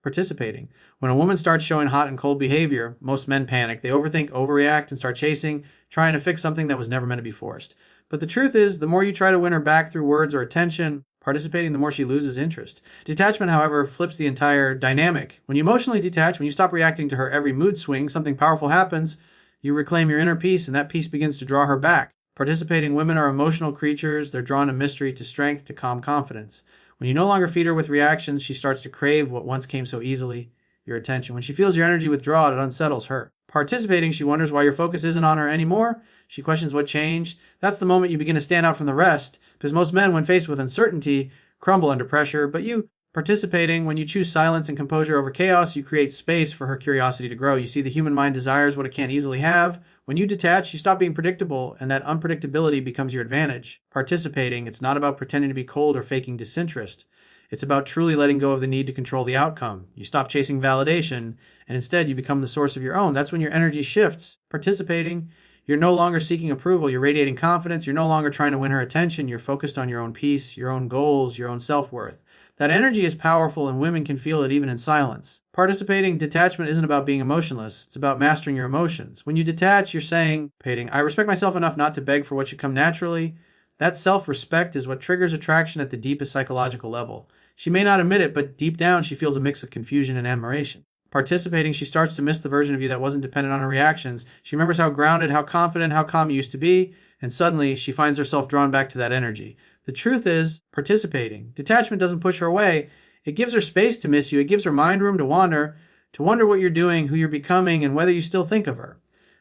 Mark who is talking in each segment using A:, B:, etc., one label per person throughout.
A: Participating. When a woman starts showing hot and cold behavior, most men panic. They overthink, overreact, and start chasing, trying to fix something that was never meant to be forced. But the truth is, the more you try to win her back through words or attention, participating, the more she loses interest. Detachment, however, flips the entire dynamic. When you emotionally detach, when you stop reacting to her every mood swing, something powerful happens. You reclaim your inner peace, and that peace begins to draw her back. Participating women are emotional creatures. They're drawn to mystery, to strength, to calm confidence. When you no longer feed her with reactions, she starts to crave what once came so easily, your attention. When she feels your energy withdraw, it unsettles her. Participating, she wonders why your focus isn't on her anymore. She questions what changed. That's the moment you begin to stand out from the rest, because most men, when faced with uncertainty, crumble under pressure. But you, participating, when you choose silence and composure over chaos, you create space for her curiosity to grow. You see the human mind desires what it can't easily have. When you detach, you stop being predictable, and that unpredictability becomes your advantage. Participating, it's not about pretending to be cold or faking disinterest. It's about truly letting go of the need to control the outcome. You stop chasing validation, and instead you become the source of your own. That's when your energy shifts. Participating, you're no longer seeking approval. You're radiating confidence. You're no longer trying to win her attention. You're focused on your own peace, your own goals, your own self-worth. That energy is powerful, and women can feel it even in silence. Participating, detachment isn't about being emotionless. It's about mastering your emotions. When you detach, you're saying, I respect myself enough not to beg for what should come naturally. That self-respect is what triggers attraction at the deepest psychological level. She may not admit it, but deep down she feels a mix of confusion and admiration. Participating, she starts to miss the version of you that wasn't dependent on her reactions. She remembers how grounded, how confident, how calm you used to be, and suddenly she finds herself drawn back to that energy. The truth is, participating. Detachment doesn't push her away. It gives her space to miss you. It gives her mind room to wonder what you're doing, who you're becoming, and whether you still think of her.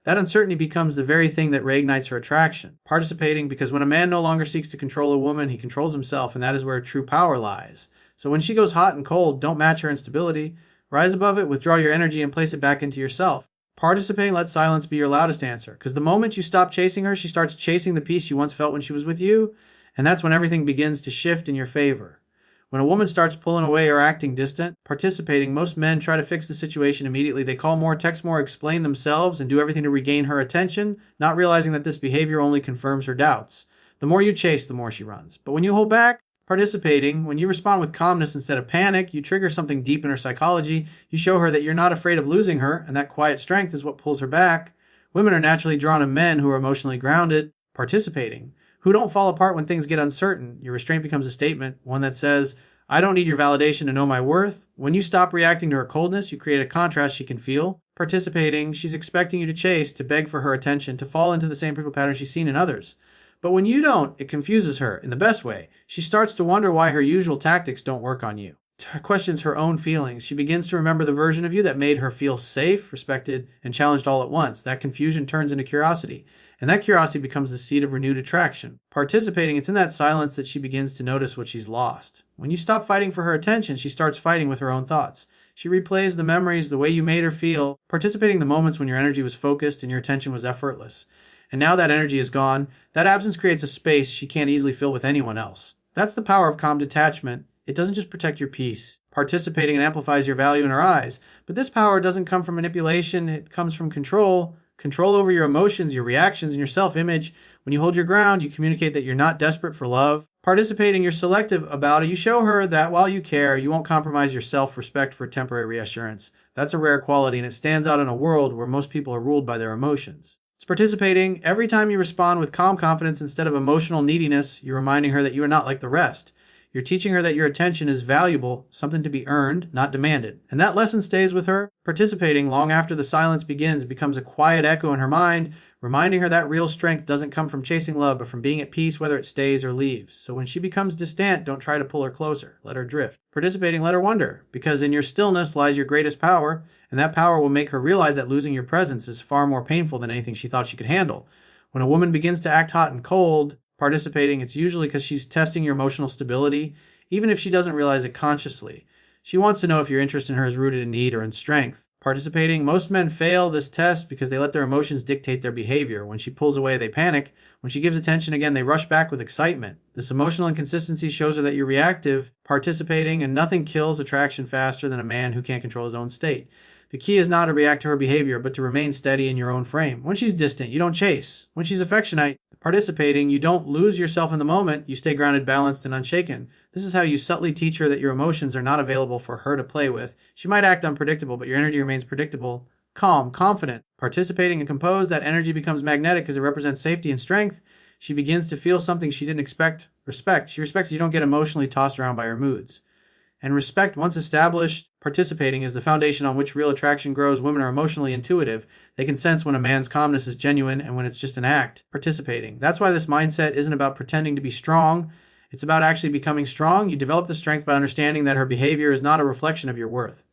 A: That uncertainty becomes the very thing that reignites her attraction. Participating, because when a man no longer seeks to control a woman, he controls himself, and that is where true power lies. So when she goes hot and cold, don't match her instability. Rise above it, withdraw your energy, and place it back into yourself. Participating, let silence be your loudest answer. Because the moment you stop chasing her, she starts chasing the peace you once felt when she was with you, and that's when everything begins to shift in your favor. When a woman starts pulling away or acting distant, participating, most men try to fix the situation immediately. They call more, text more, explain themselves, and do everything to regain her attention, not realizing that this behavior only confirms her doubts. The more you chase, the more she runs. But when you hold back, participating, when you respond with calmness instead of panic, you trigger something deep in her psychology. You show her that you're not afraid of losing her, and that quiet strength is what pulls her back. Women are naturally drawn to men who are emotionally grounded. Participating, who don't fall apart when things get uncertain. Your restraint becomes a statement, one that says, I don't need your validation to know my worth. When you stop reacting to her coldness, you create a contrast she can feel. Participating, she's expecting you to chase, to beg for her attention, to fall into the same people patterns she's seen in others. But when you don't, it confuses her in the best way. She starts to wonder why her usual tactics don't work on you. Questions her own feelings. She begins to remember the version of you that made her feel safe, respected, and challenged all at once. That confusion turns into curiosity, and that curiosity becomes the seed of renewed attraction. Participating, it's in that silence that she begins to notice what she's lost. When you stop fighting for her attention, she starts fighting with her own thoughts. She replays the memories, the way you made her feel, participating the moments when your energy was focused and your attention was effortless. And now that energy is gone, that absence creates a space she can't easily fill with anyone else. That's the power of calm detachment. It doesn't just protect your peace. Participating and amplifies your value in her eyes. But this power doesn't come from manipulation. It comes from control. Control over your emotions, your reactions, and your self-image. When you hold your ground, you communicate that you're not desperate for love. Participating, you're selective about it. You show her that while you care, you won't compromise your self-respect for temporary reassurance. That's a rare quality, and it stands out in a world where most people are ruled by their emotions. It's participating. Every time you respond with calm confidence instead of emotional neediness, you're reminding her that you are not like the rest. You're teaching her that your attention is valuable, something to be earned, not demanded. And that lesson stays with her. Participating long after the silence begins becomes a quiet echo in her mind, reminding her that real strength doesn't come from chasing love, but from being at peace whether it stays or leaves. So when she becomes distant, don't try to pull her closer. Let her drift. Participating, let her wonder, because in your stillness lies your greatest power, and that power will make her realize that losing your presence is far more painful than anything she thought she could handle. When a woman begins to act hot and cold, participating, it's usually because she's testing your emotional stability, even if she doesn't realize it consciously. She wants to know if your interest in her is rooted in need or in strength. Participating, most men fail this test because they let their emotions dictate their behavior. When she pulls away, they panic. When she gives attention again, they rush back with excitement. This emotional inconsistency shows her that you're reactive. Participating, and nothing kills attraction faster than a man who can't control his own state. The key is not to react to her behavior, but to remain steady in your own frame. When she's distant, you don't chase. When she's affectionate, participating, you don't lose yourself in the moment, you stay grounded, balanced, and unshaken. This is how you subtly teach her that your emotions are not available for her to play with. She might act unpredictable, but your energy remains predictable, calm, confident. Participating and composed, that energy becomes magnetic because it represents safety and strength. She begins to feel something she didn't expect, respect. She respects you don't get emotionally tossed around by her moods. And respect, once established, participating is the foundation on which real attraction grows. Women are emotionally intuitive. They can sense when a man's calmness is genuine and when it's just an act. Participating. That's why this mindset isn't about pretending to be strong. It's about actually becoming strong. You develop the strength by understanding that her behavior is not a reflection of your worth.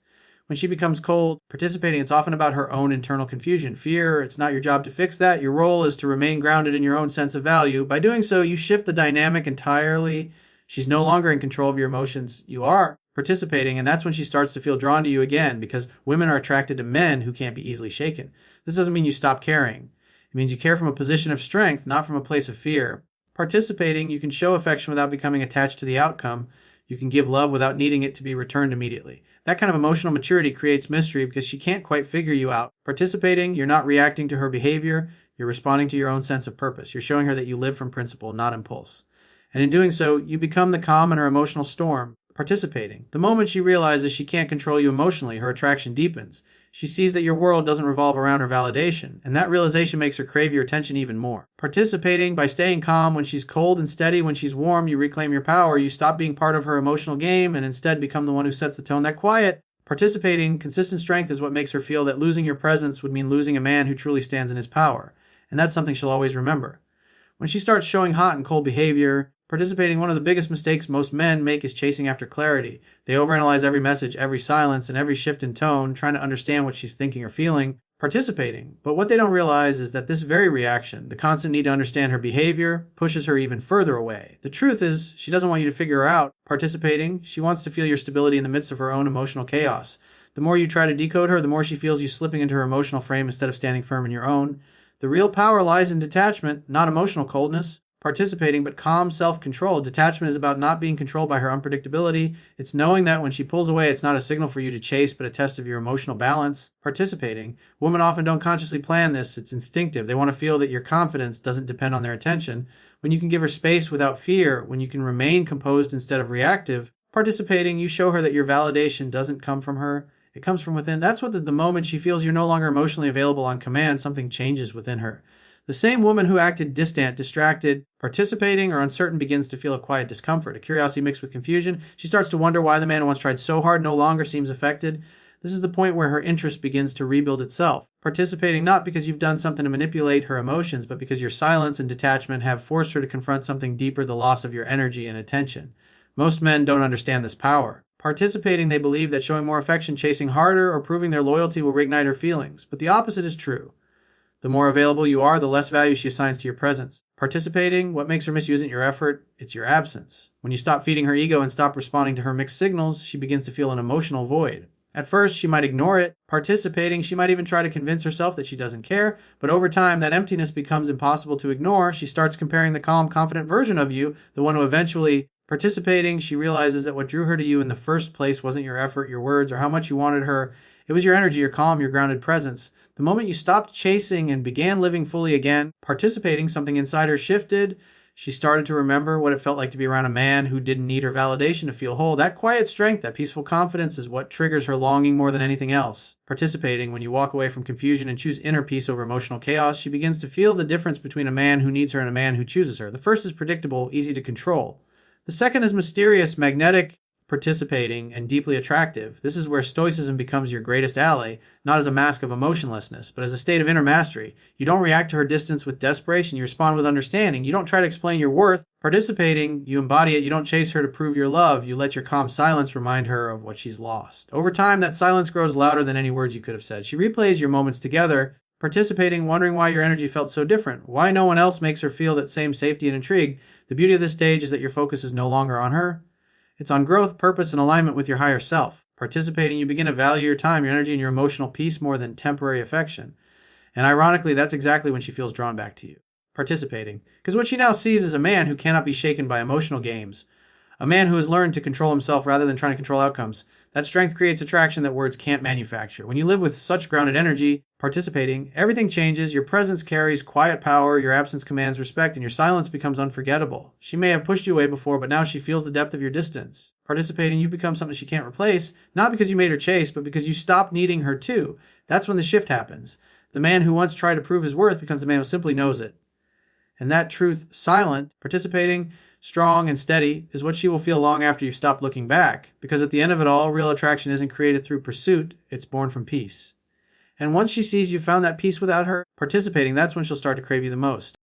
A: When she becomes cold, participating, it's often about her own internal confusion. Fear, it's not your job to fix that. Your role is to remain grounded in your own sense of value. By doing so, you shift the dynamic entirely. She's no longer in control of your emotions. You are participating, and that's when she starts to feel drawn to you again, because women are attracted to men who can't be easily shaken. This doesn't mean you stop caring. It means you care from a position of strength, not from a place of fear. Participating, you can show affection without becoming attached to the outcome. You can give love without needing it to be returned immediately. That kind of emotional maturity creates mystery because she can't quite figure you out. Participating, you're not reacting to her behavior. You're responding to your own sense of purpose. You're showing her that you live from principle, not impulse. And in doing so, you become the calm in her emotional storm. Participating. The moment she realizes she can't control you emotionally, her attraction deepens. She sees that your world doesn't revolve around her validation, and that realization makes her crave your attention even more. Participating, by staying calm when she's cold and steady, when she's warm, you reclaim your power. You stop being part of her emotional game and instead become the one who sets the tone. That quiet, participating, consistent strength is what makes her feel that losing your presence would mean losing a man who truly stands in his power. And that's something she'll always remember. When she starts showing hot and cold behavior, participating, one of the biggest mistakes most men make is chasing after clarity. They overanalyze every message, every silence, and every shift in tone, trying to understand what she's thinking or feeling. Participating. But what they don't realize is that this very reaction, the constant need to understand her behavior, pushes her even further away. The truth is, she doesn't want you to figure her out. Participating, she wants to feel your stability in the midst of her own emotional chaos. The more you try to decode her, the more she feels you slipping into her emotional frame instead of standing firm in your own. The real power lies in detachment, not emotional coldness. Participating, but calm self-control. Detachment is about not being controlled by her unpredictability. It's knowing that when she pulls away, it's not a signal for you to chase, but a test of your emotional balance. Participating. Women often don't consciously plan this. It's instinctive. They want to feel that your confidence doesn't depend on their attention. When you can give her space without fear, when you can remain composed instead of reactive. Participating, you show her that your validation doesn't come from her. It comes from within. That's what the moment she feels you're no longer emotionally available on command, something changes within her. The same woman who acted distant, distracted, participating, or uncertain begins to feel a quiet discomfort, a curiosity mixed with confusion. She starts to wonder why the man who once tried so hard no longer seems affected. This is the point where her interest begins to rebuild itself. Participating not because you've done something to manipulate her emotions, but because your silence and detachment have forced her to confront something deeper, the loss of your energy and attention. Most men don't understand this power. Participating, they believe that showing more affection, chasing harder, or proving their loyalty will reignite her feelings. But the opposite is true. The more available you are, the less value she assigns to your presence. Participating, what makes her misuse isn't your effort, it's your absence. When you stop feeding her ego and stop responding to her mixed signals, she begins to feel an emotional void. At first, she might ignore it. Participating, she might even try to convince herself that she doesn't care. But over time, that emptiness becomes impossible to ignore. She starts comparing the calm, confident version of you, the one who eventually... Participating, she realizes that what drew her to you in the first place wasn't your effort, your words, or how much you wanted her. It was your energy, your calm, your grounded presence. The moment you stopped chasing and began living fully again, participating, something inside her shifted. She started to remember what it felt like to be around a man who didn't need her validation to feel whole. That quiet strength, that peaceful confidence is what triggers her longing more than anything else. Participating, when you walk away from confusion and choose inner peace over emotional chaos, she begins to feel the difference between a man who needs her and a man who chooses her. The first is predictable, easy to control. The second is mysterious, magnetic, participating, and deeply attractive. This is where stoicism becomes your greatest ally, not as a mask of emotionlessness, but as a state of inner mastery. You don't react to her distance with desperation, you respond with understanding. You don't try to explain your worth. Participating, you embody it. You don't chase her to prove your love. You let your calm silence remind her of what she's lost. Over time, that silence grows louder than any words you could have said. She replays your moments together, participating, wondering why your energy felt so different, why no one else makes her feel that same safety and intrigue. The beauty of this stage is that your focus is no longer on her. It's on growth, purpose, and alignment with your higher self. Participating, you begin to value your time, your energy, and your emotional peace more than temporary affection. And ironically, that's exactly when she feels drawn back to you. Participating. Because what she now sees is a man who cannot be shaken by emotional games. A man who has learned to control himself rather than trying to control outcomes. That strength creates attraction that words can't manufacture. When you live with such grounded energy, participating, everything changes. Your presence carries quiet power, your absence commands respect, and your silence becomes unforgettable. She may have pushed you away before, but now she feels the depth of your distance. Participating, you've become something she can't replace, not because you made her chase, but because you stopped needing her too. That's when the shift happens. The man who once tried to prove his worth becomes a man who simply knows it. And that truth, silent, participating, strong, and steady, is what she will feel long after you've stopped looking back. Because at the end of it all, real attraction isn't created through pursuit, it's born from peace. And once she sees you found that peace without her participating, that's when she'll start to crave you the most.